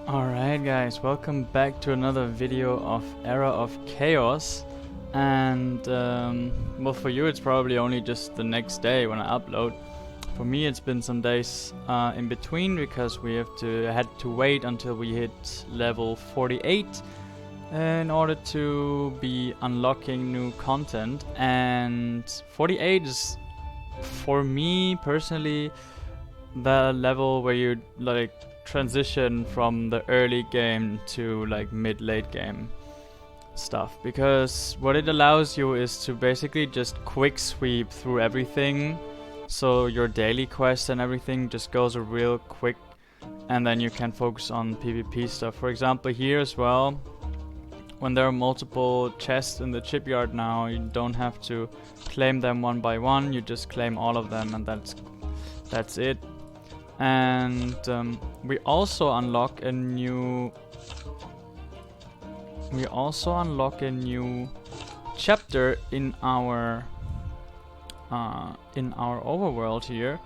Alright guys, welcome back to another video of Era of Chaos. And well, for you it's probably only just the next day when I upload. For me it's been some days in between because we had to wait until we hit level 48 in order to be unlocking new content. And 48 is, for me personally, the level where you like transition from the early game to like mid-late game stuff, because what it allows you is to basically just quick sweep through everything, so your daily quest and everything just goes real quick, and then you can focus on PvP stuff. For example, here as well, when there are multiple chests in the shipyard now, you don't have to claim them one by one, you just claim all of them, and that's it. And we also unlock a new chapter in our overworld here,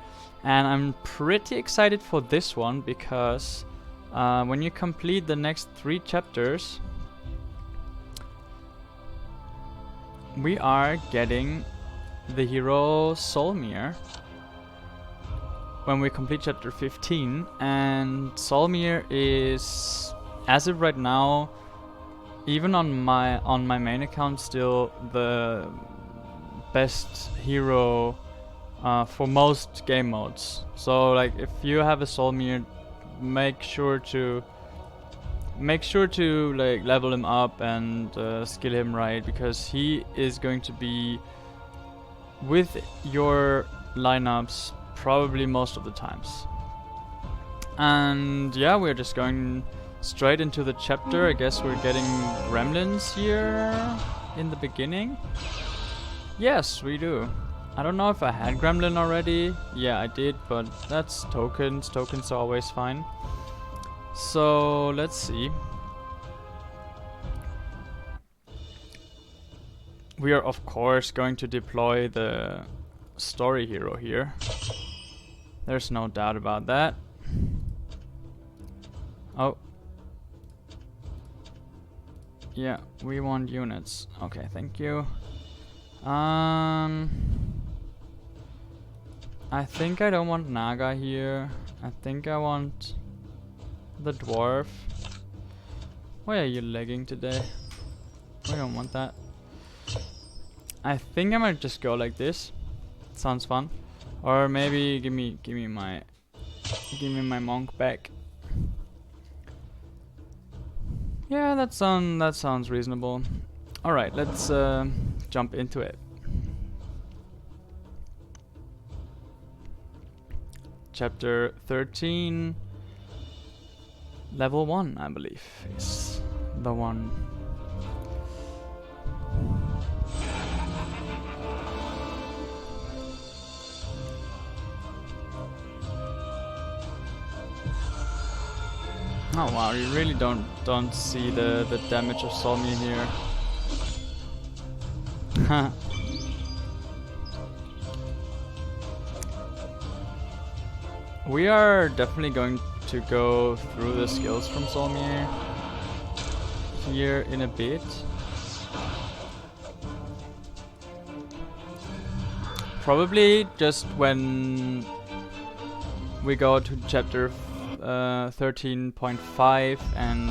and I'm pretty excited for this one because when you complete the next 3 chapters, we are getting the hero Solmir when we complete chapter 15, and Solmir is, as of right now, even on my main account, still the best hero for most game modes. So like, if you have a Solmir, make sure to like level him up and skill him right, because he is going to be with your lineups probably most of the times. And yeah, we're just going straight into the chapter. I guess we're getting gremlins here in the beginning. Yes, we do. I don't know if I had gremlin already. Yeah, I did, but that's tokens. Tokens are always fine. So let's see. We are of course going to deploy the story hero here. There's no doubt about that. Oh. Yeah, we want units. Okay, thank you. I think I don't want Naga here. I think I want the dwarf. Why are you lagging today? We don't want that. I think I might just go like this. Sounds fun. Or maybe give me my monk back. Yeah, that sounds reasonable. All right, let's jump into it. Chapter 13, level 1, I believe, is the one. Oh wow, you really don't see the damage of Solmir here. We are definitely going to go through the skills from Solmir here in a bit. Probably just when we go to chapter 13.5 and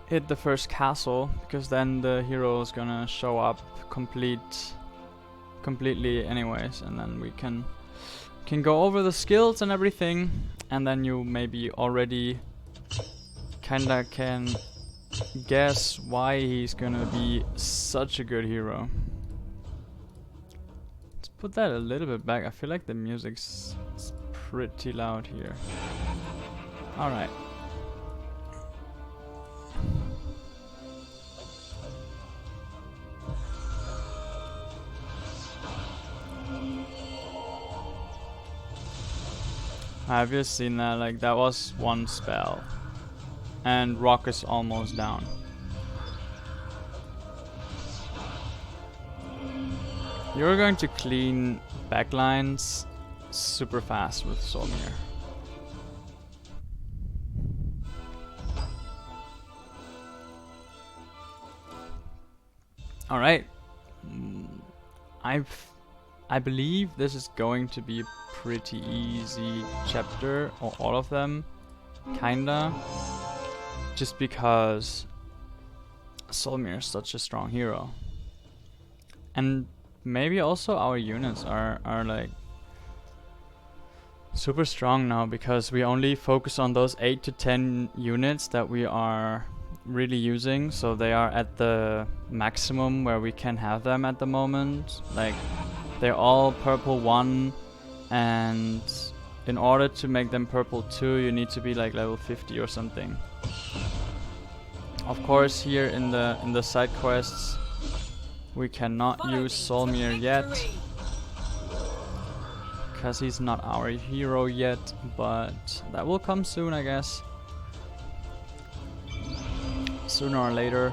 hit the first castle, because then the hero is gonna show up completely anyways, and then we can go over the skills and everything, and then you maybe already kinda can guess why he's gonna be such a good hero. Put that a little bit back. I feel like the music's pretty loud here. Alright. Have you seen that? Like, that was one spell. And Rock is almost down. You're going to clean backlines super fast with Solmir. All right, I believe this is going to be a pretty easy chapter, or all of them, kinda, just because Solmir is such a strong hero. And maybe also our units are like super strong now, because we only focus on those 8 to 10 units that we are really using, so they are at the maximum where we can have them at the moment. Like, they're all purple 1, and in order to make them purple 2 you need to be like level 50 or something. Of course, here in the side quests we cannot use Solmir yet, because he's not our hero yet, but that will come soon, I guess. Sooner or later.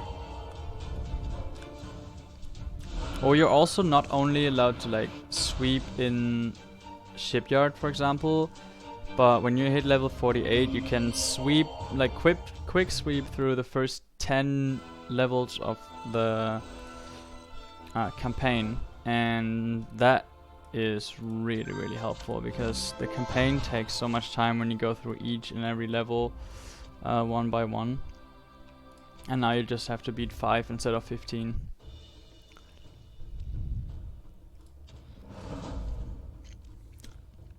Oh, you're also not only allowed to like sweep in Shipyard, for example, but when you hit level 48 you can sweep, like quick sweep through the first 10 levels of the campaign, and that is really helpful, because the campaign takes so much time when you go through each and every level one by one, and now you just have to beat 5 instead of 15.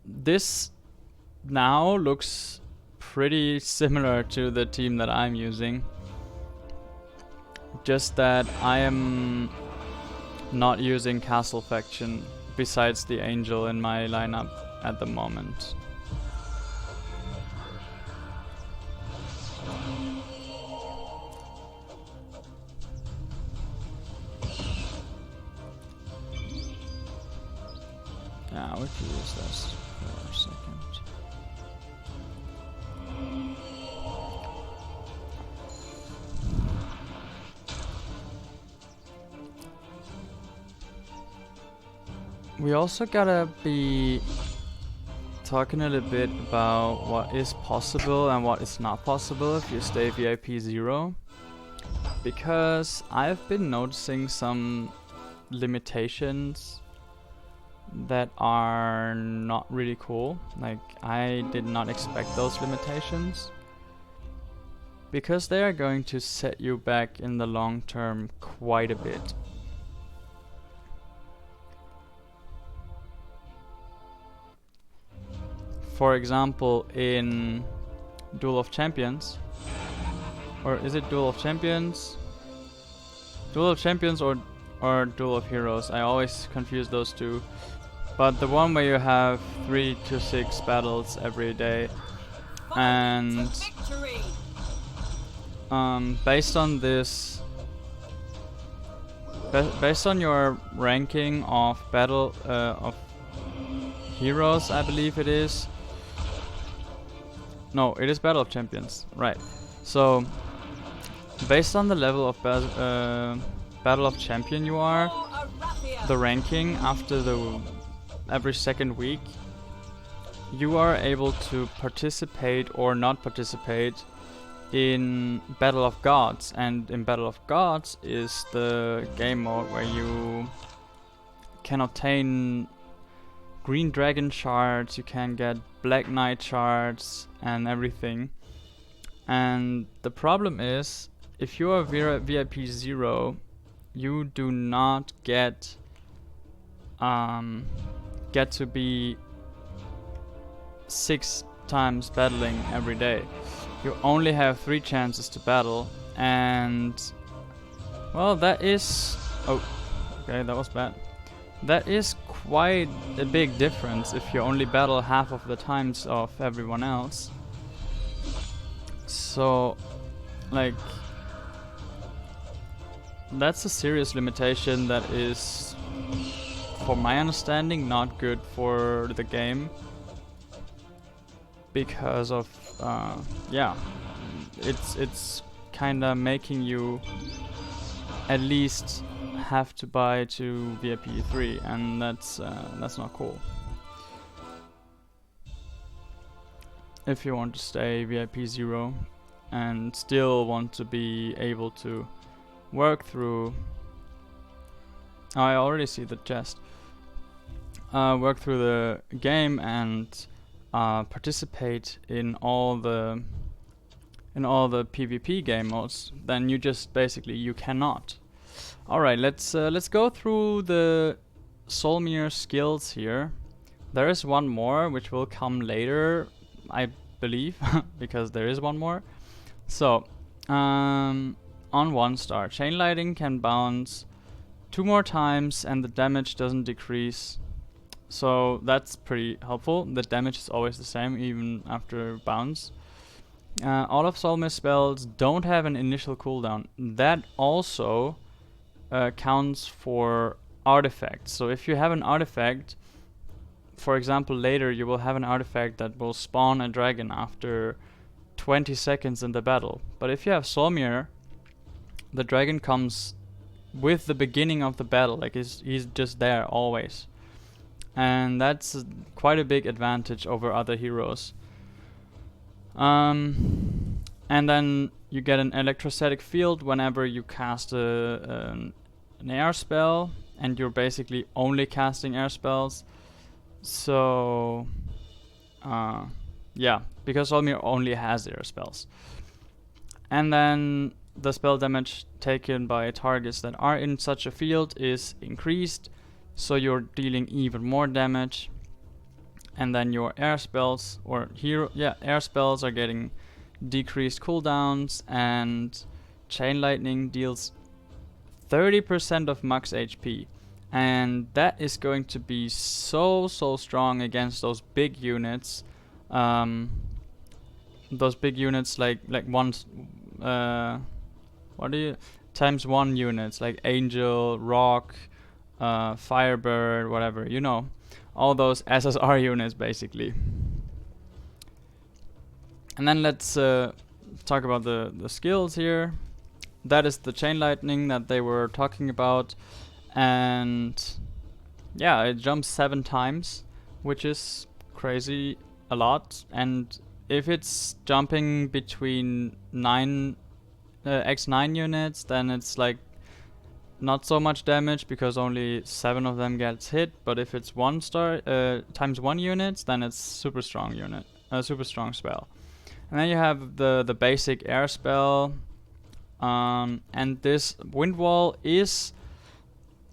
This now looks pretty similar to the team that I'm using, just that I am not using Castle Faction besides the Angel in my lineup at the moment. Yeah, we could use this for a second. We also gotta be talking a little bit about what is possible and what is not possible if you stay VIP 0, because I've been noticing some limitations that are not really cool. Like, I did not expect those limitations, because they are going to set you back in the long term quite a bit. For example, in Duel of Champions, or is it Duel of Champions? Duel of Champions or Duel of Heroes, I always confuse those two. But the one where you have 3 to 6 battles every day, and based on this, based on your ranking of battle of heroes, I believe it is. No, it is Battle of Champions, right? So, based on the level of Battle of Champion you are, the ranking after every second week, you are able to participate or not participate in Battle of Gods. And in Battle of Gods is the game mode where you can obtain Green Dragon shards, you can get Black Knight shards and everything. And the problem is, if you are VIP 0, you do not get to be 6 times battling every day. You only have 3 chances to battle, and well, that is... oh, okay, that was bad. That is quite a big difference if you only battle half of the times of everyone else. So, like, that's a serious limitation that is, for my understanding, not good for the game. Because of, yeah, it's kinda making you at least have to buy to VIP 3, and that's not cool. if you want to stay VIP 0 and still want to be able to work through. Oh, I already see the chest. Work through the game and participate in all the PvP game modes. Then you just basically you cannot. All right, let's go through the Solmir skills here. There is one more which will come later, I believe, because there is one more. So, on 1 star, Chain Lightning can bounce 2 more times and the damage doesn't decrease. So that's pretty helpful. The damage is always the same even after bounce. All of Solmir's spells don't have an initial cooldown. That also counts for artifacts. So if you have an artifact, for example, later you will have an artifact that will spawn a dragon after 20 seconds in the battle. But if you have Solmir, the dragon comes with the beginning of the battle, like he's just there always. And that's quite a big advantage over other heroes. And then you get an electrostatic field whenever you cast an air spell, and you're basically only casting air spells. So, yeah, because Solmir only has air spells. And then the spell damage taken by targets that are in such a field is increased, so you're dealing even more damage. And then your air spells air spells are getting decreased cooldowns, and Chain Lightning deals 30% of max HP. And that is going to be so strong against those big units. Those big units like times 1 units like Angel, Rock, Firebird, whatever, you know, all those SSR units basically. And then let's talk about the skills here. That is the Chain Lightning that they were talking about, and yeah, it jumps 7 times, which is crazy a lot. And if it's jumping between x9 units, then it's like not so much damage because only 7 of them gets hit. But if it's 1 star times 1 units, then it's super strong spell. And then you have the basic air spell, and this wind wall is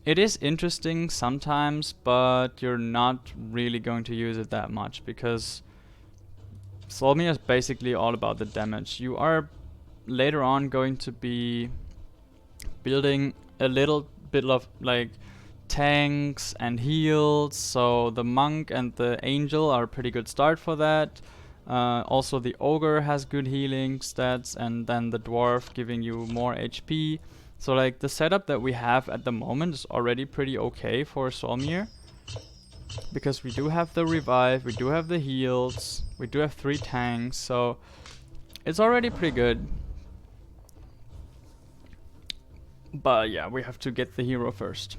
interesting sometimes, but you're not really going to use it that much because Solmir is basically all about the damage. You are later on going to be building a little bit of like tanks and heals, so the monk and the angel are a pretty good start for that. Also the ogre has good healing stats, and then the dwarf giving you more HP. So like the setup that we have at the moment is already pretty okay for Solmir, because we do have the revive, we do have the heals, we do have 3 tanks, so it's already pretty good. But yeah, we have to get the hero first.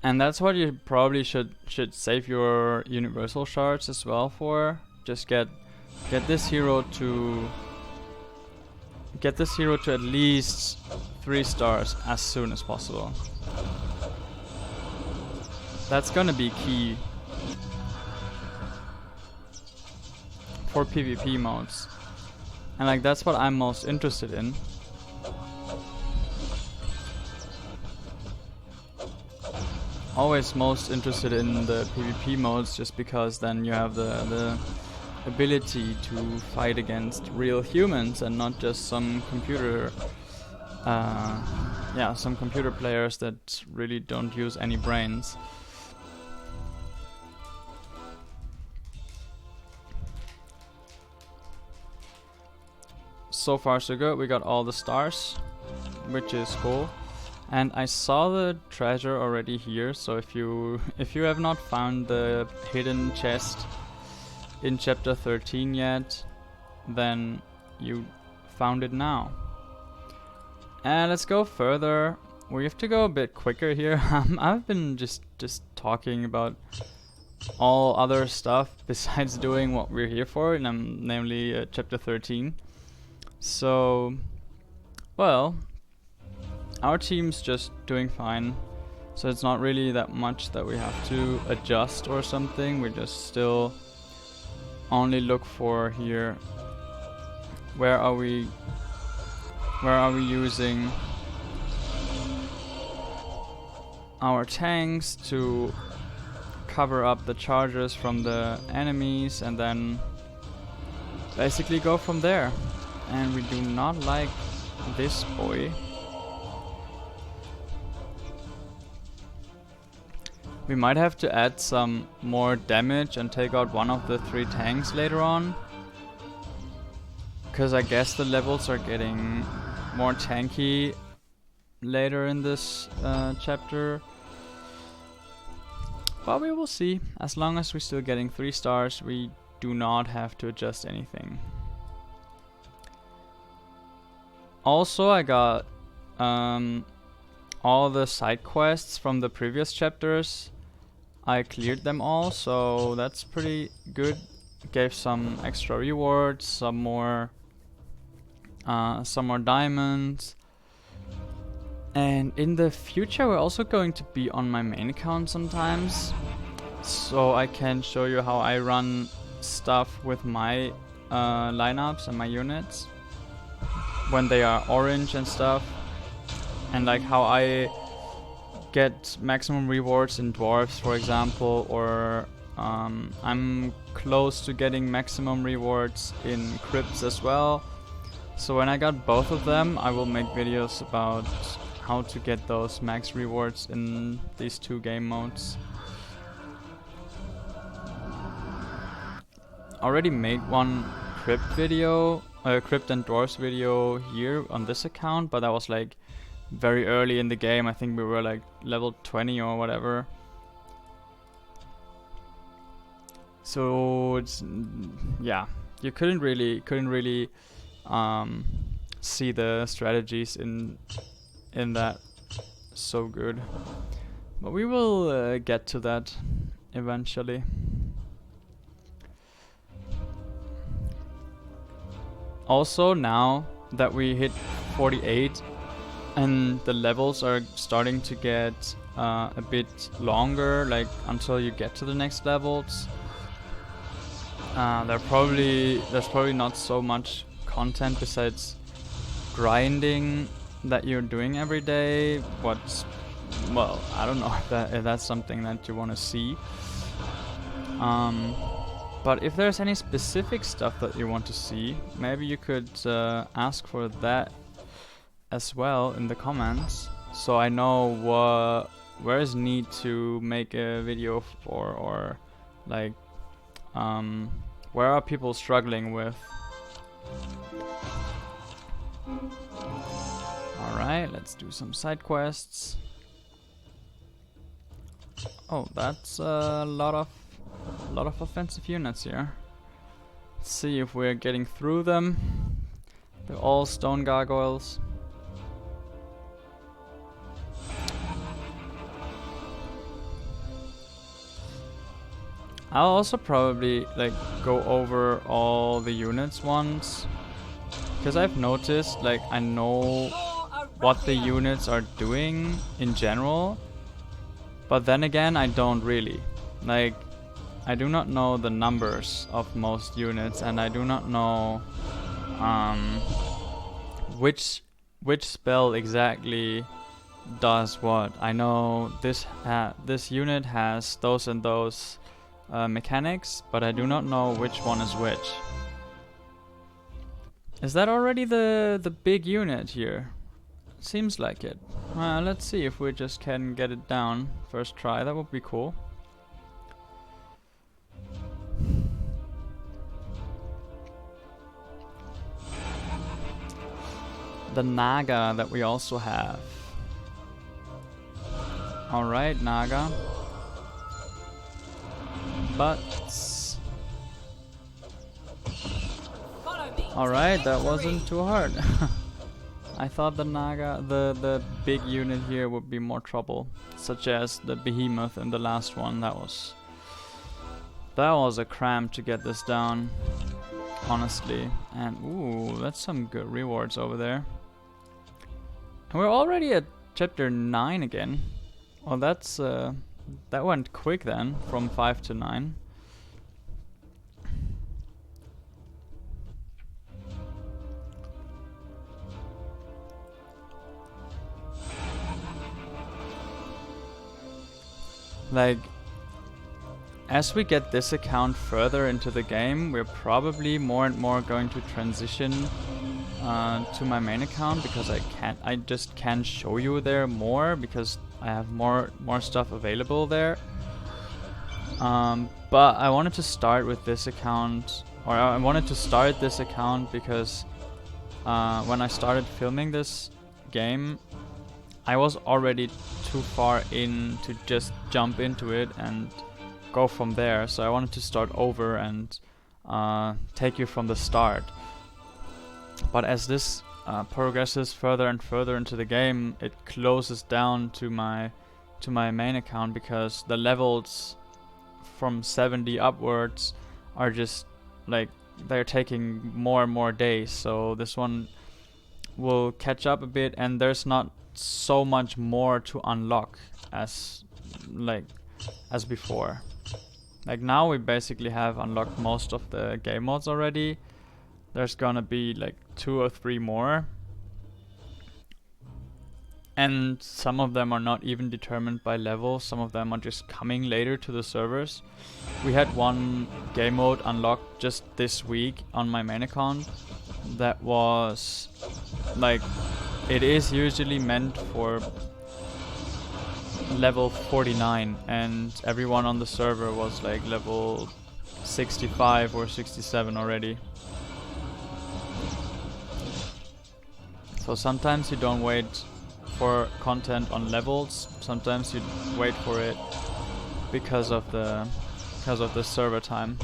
And that's what you probably should save your universal shards as well for. Just get this hero to at least 3 stars as soon as possible. That's gonna be key for PvP modes. And like that's what I'm most interested in. Always most interested in the PvP modes, just because then you have the ability to fight against real humans and not just some computer players that really don't use any brains. So far so good, we got all the stars, which is cool. And I saw the treasure already here, so if you have not found the hidden chest in chapter 13 yet, then you found it now. And let's go further. We have to go a bit quicker here. I've been just talking about all other stuff besides doing what we're here for, namely chapter 13. So, well, our team's just doing fine. So it's not really that much that we have to adjust or something. We just still only look for here. Where are we using our tanks to cover up the charges from the enemies, and then basically go from there. And we do not like this boy. We might have to add some more damage and take out one of the 3 tanks later on, because I guess the levels are getting more tanky later in this chapter. But we will see. As long as we're still getting 3 stars, we do not have to adjust anything. Also, I got all the side quests from the previous chapters. I cleared them all, so that's pretty good. Gave some extra rewards, some more diamonds. And in the future we're also going to be on my main account sometimes, so I can show you how I run stuff with my lineups and my units when they are orange and stuff, and like how I get maximum rewards in dwarves, for example, or I'm close to getting maximum rewards in crypts as well. So when I got both of them, I will make videos about how to get those max rewards in these 2 game modes. Already made one crypt and dwarves video here on this account, but that was like very early in the game. I think we were like level 20 or whatever. So it's, yeah, you couldn't really see the strategies in that so good, but we will get to that eventually. Also, now that we hit 48 and the levels are starting to get a bit longer, like until you get to the next levels, there's probably not so much content besides grinding that you're doing every day. Well, I don't know if that's something that you want to see. But if there's any specific stuff that you want to see, maybe you could ask for that as well in the comments, so I know where is need to make a video for, or like where are people struggling with. Alright, let's do some side quests. Oh, that's a lot of offensive units here. Let's see if we're getting through them. They're all stone gargoyles. I'll also probably like go over all the units once, because I've noticed, like, I know what the units are doing in general, but then again I don't really. Like, I do not know the numbers of most units, and I do not know which spell exactly does what. I know this unit has those and those mechanics, but I do not know which one is which. Is that already the big unit here? Seems like it. Let's see if we just can get it down first try. That would be cool. The Naga that we also have. Alright, Naga. Butts. Alright, that wasn't too hard. I thought the Naga, the big unit here would be more trouble, such as the Behemoth in the last one. That was a cramp to get this down, honestly. And ooh, that's some good rewards over there. And we're already at chapter 9 again. Well, that's that went quick then, from 5 to 9. Like, as we get this account further into the game, we're probably more and more going to transition to my main account, because I just can't show you there more because I have more stuff available there. But I wanted to start with this account, or I wanted to start this account because when I started filming this game, I was already too far in to just jump into it and go from there. So I wanted to start over and take you from the start. But as this progresses further and further into the game, it closes down to my main account, because the levels from 70 upwards are just like, they're taking more and more days. So this one will catch up a bit, and there's not so much more to unlock as before. Like, now we basically have unlocked most of the game modes already. There's gonna be like 2 or 3 more, and some of them are not even determined by level. Some of them are just coming later to the servers. We had one game mode unlocked just this week on my main account that was like, it is usually meant for level 49, and everyone on the server was like level 65 or 67 already. So sometimes you don't wait for content on levels, sometimes you wait for it because of the server time.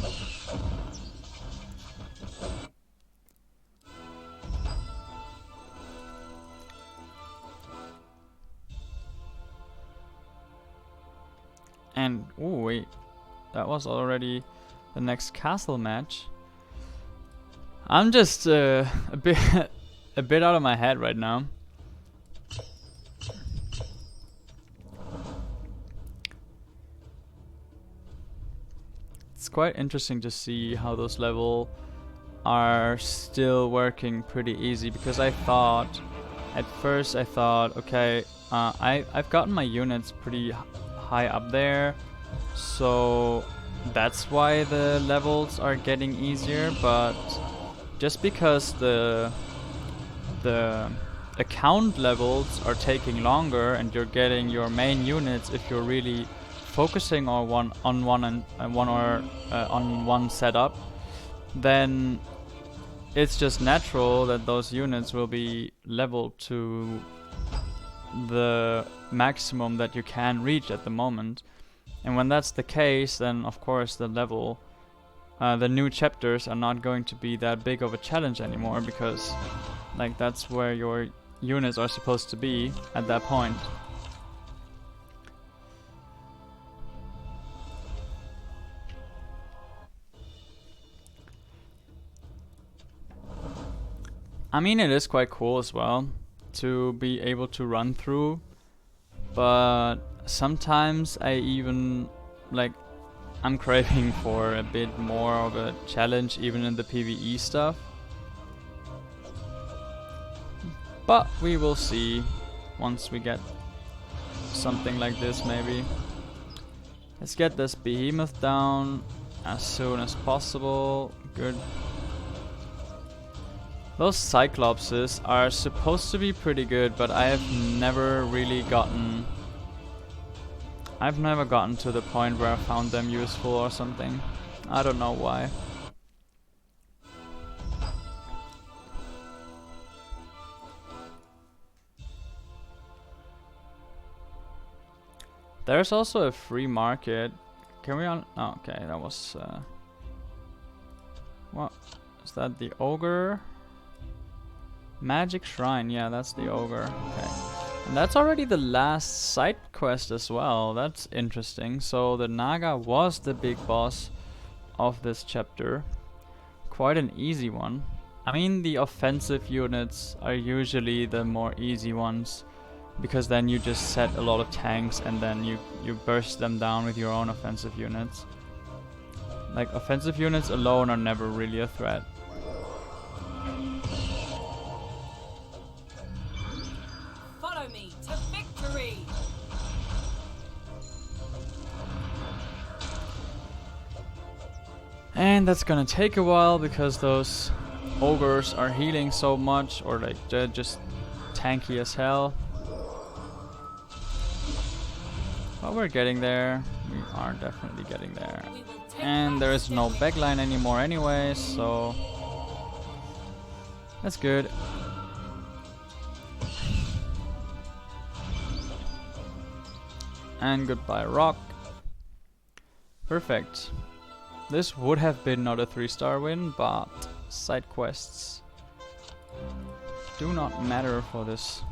And ooh, wait, that was already the next castle match. I'm just a bit out of my head right now. It's quite interesting to see how those levels are still working pretty easy, because at first I thought, okay, I've gotten my units pretty high up there, so that's why the levels are getting easier. But just because the account levels are taking longer and you're getting your main units, if you're really focusing on one setup, then it's just natural that those units will be leveled to the maximum that you can reach at the moment. And when that's the case, then of course the new chapters are not going to be that big of a challenge anymore, because like, that's where your units are supposed to be at that point. I mean, it is quite cool as well to be able to run through, but sometimes I even I'm craving for a bit more of a challenge even in the PvE stuff. But we will see once we get something like this, maybe. Let's get this Behemoth down as soon as possible. Good. Those Cyclopses are supposed to be pretty good, but I have never really gotten... I've never gotten to the point where I found them useful or something. I don't know why. There's also a free market. Can we on... Oh, okay, that was... What? Is that the ogre? Magic Shrine, yeah, that's the ogre. Okay. And that's already the last side quest as well. That's interesting. So the Naga was the big boss of this chapter. Quite an easy one. I mean, the offensive units are usually the more easy ones, because then you just set a lot of tanks and then you burst them down with your own offensive units. Like, offensive units alone are never really a threat. Follow me to victory. And that's gonna take a while because those ogres are healing so much, or like they're just tanky as hell. But we're getting there. We are definitely getting there. And there is no backline anymore anyway, so that's good. And goodbye rock. Perfect. This would have been not a 3-star win, but side quests do not matter for this.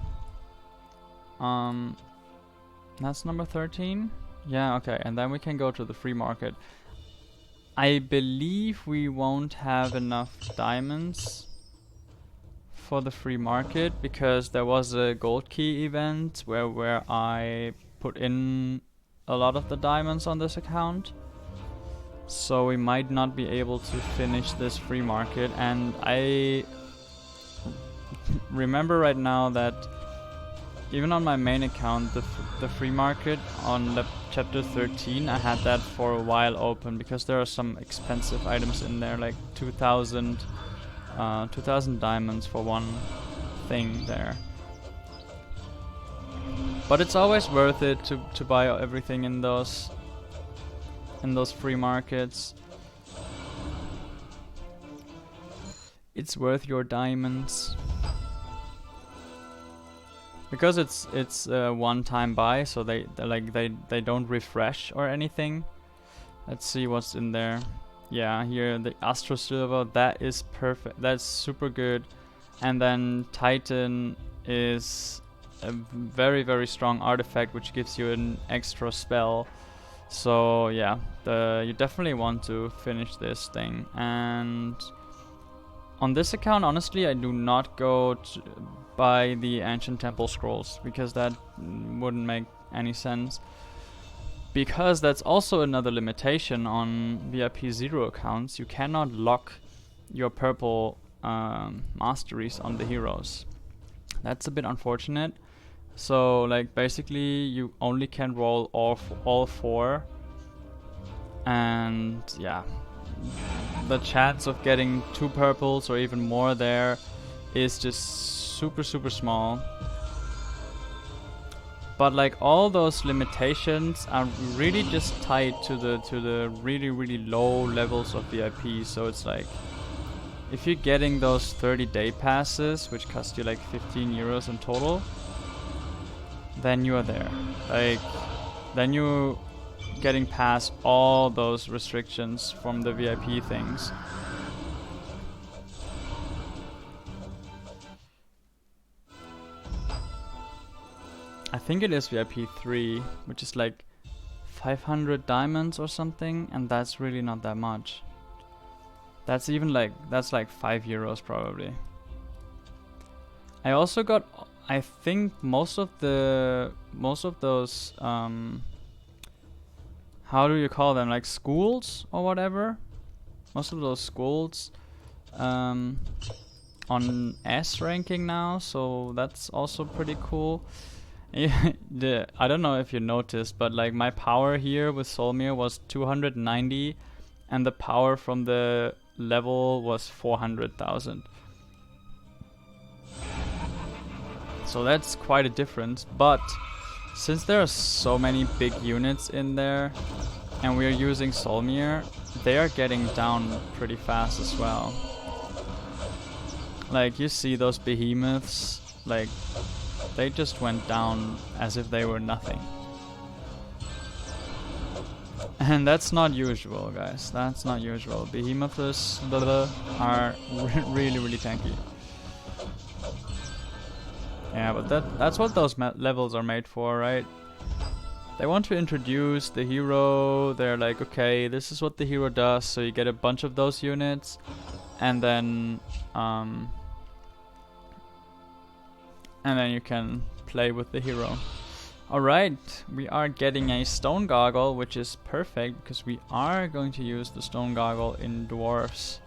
That's number 13? Yeah, okay, and then we can go to the free market. I believe we won't have enough diamonds for the free market, because there was a gold key event where I put in a lot of the diamonds on this account. So we might not be able to finish this free market, and I remember right now that even on my main account, the free market on the chapter 13, I had that for a while open because there are some expensive items in there, like 2,000 diamonds for one thing there. But it's always worth it to buy everything in those free markets. It's worth your diamonds. Because it's a one-time buy, so they don't refresh or anything. Let's see what's in there. Yeah, here the Astro Silver, that is perfect. That's super good. And then Titan is a very, very strong artifact which gives you an extra spell. So yeah, you definitely want to finish this thing. And on this account, honestly, I do not go to buy the Ancient Temple Scrolls, because that wouldn't make any sense. Because that's also another limitation on VIP 0 accounts. You cannot lock your purple masteries on the heroes. That's a bit unfortunate. So like basically you only can roll all 4, and yeah, the chance of getting 2 purples or even more there is just super small. But like all those limitations are really just tied to the really low levels of VIP. So it's like, if you're getting those 30-day passes, which cost you like 15 euros in total, then you are there. Like, then you getting past all those restrictions from the VIP things. I think it is VIP 3, which is like 500 diamonds or something, and that's really not that much. That's even like, that's like 5 euros probably. I also got, I think most of those how do you call them, like schools or whatever, most of those schools on S ranking now, so that's also pretty cool. I don't know if you noticed, but like my power here with Solmir was 290, and the power from the level was 400,000. So that's quite a difference. But since there are so many big units in there, and we are using Solmir, they are getting down pretty fast as well. Like, you see those behemoths, like, they just went down as if they were nothing. And that's not usual, guys. That's not usual. Behemoths are really tanky. Yeah, but that's what those levels are made for, right? They want to introduce the hero. They're like, okay, this is what the hero does, so you get a bunch of those units, and then you can play with the hero. Alright, we are getting a stone gargoyle, which is perfect because we are going to use the stone gargoyle in dwarves.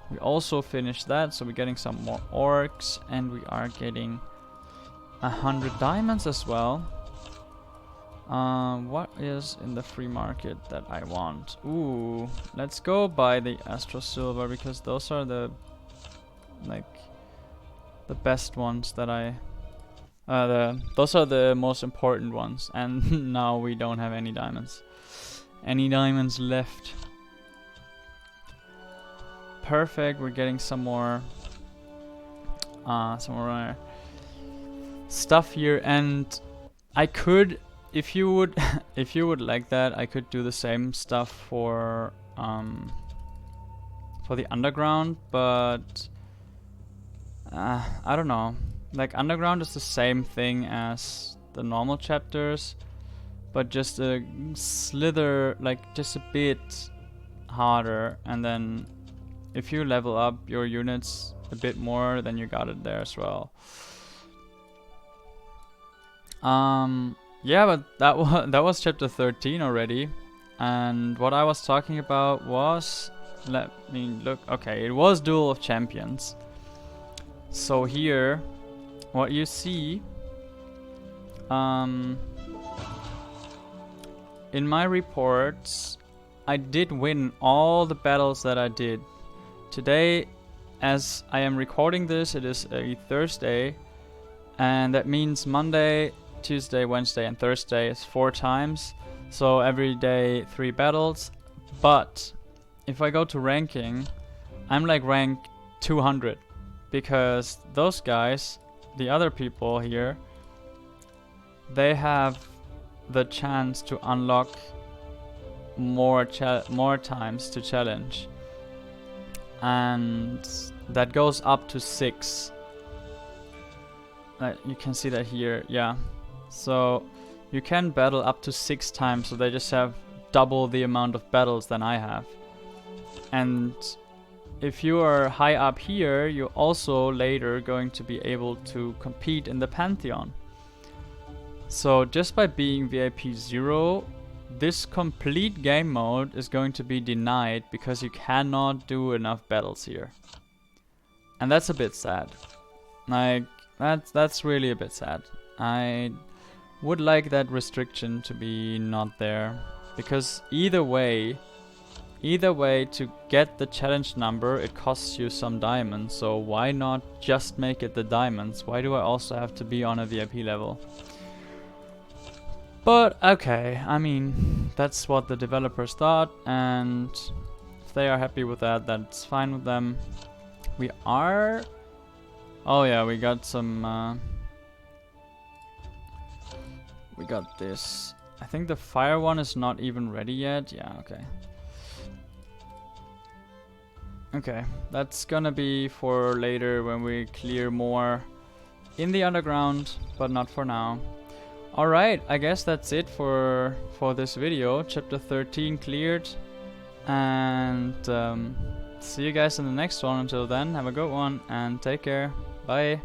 We also finished that, so we're getting some more orcs, and we are getting 100 diamonds as well. What is in the free market that I want? Ooh, let's go buy the Astro Silver because those are the best ones that I. Those are the most important ones, and now we don't have any diamonds. Any diamonds left? Perfect. We're getting some more stuff here, and I could, if you would, if you would like that, I could do the same stuff for the underground, but I don't know. Like, underground is the same thing as the normal chapters, but just a slither, like just a bit harder, and then if you level up your units a bit more, then you got it there as well. Yeah, but that was chapter 13 already, and what I was talking about was, let me look. Okay, it was Duel of Champions. So here, what you see, in my reports, I did win all the battles that I did. Today, as I am recording this, it is a Thursday, and that means Monday, Tuesday, Wednesday, and Thursday is 4 times. So every day 3 battles. But if I go to ranking, I'm like rank 200, because those guys, the other people here, they have the chance to unlock more times to challenge, and that goes up to 6. You can see that here, yeah. So you can battle up to 6 times, so they just have double the amount of battles than I have. And if you are high up here, you're also later going to be able to compete in the Pantheon. So just by being VIP 0, this complete game mode is going to be denied because you cannot do enough battles here. And that's a bit sad. Like, that's really a bit sad. I would like that restriction to be not there, because either way to get the challenge number, it costs you some diamonds. So why not just make it the diamonds? Why do I also have to be on a VIP level? But okay, I mean, that's what the developers thought, and if they are happy with that, that's fine with them. We are... Oh yeah, we got some... we got this. I think the fire one is not even ready yet. Yeah, okay. Okay, that's gonna be for later when we clear more in the underground, but not for now. Alright, I guess that's it for this video. Chapter 13 cleared, and see you guys in the next one. Until then, have a good one and take care. Bye.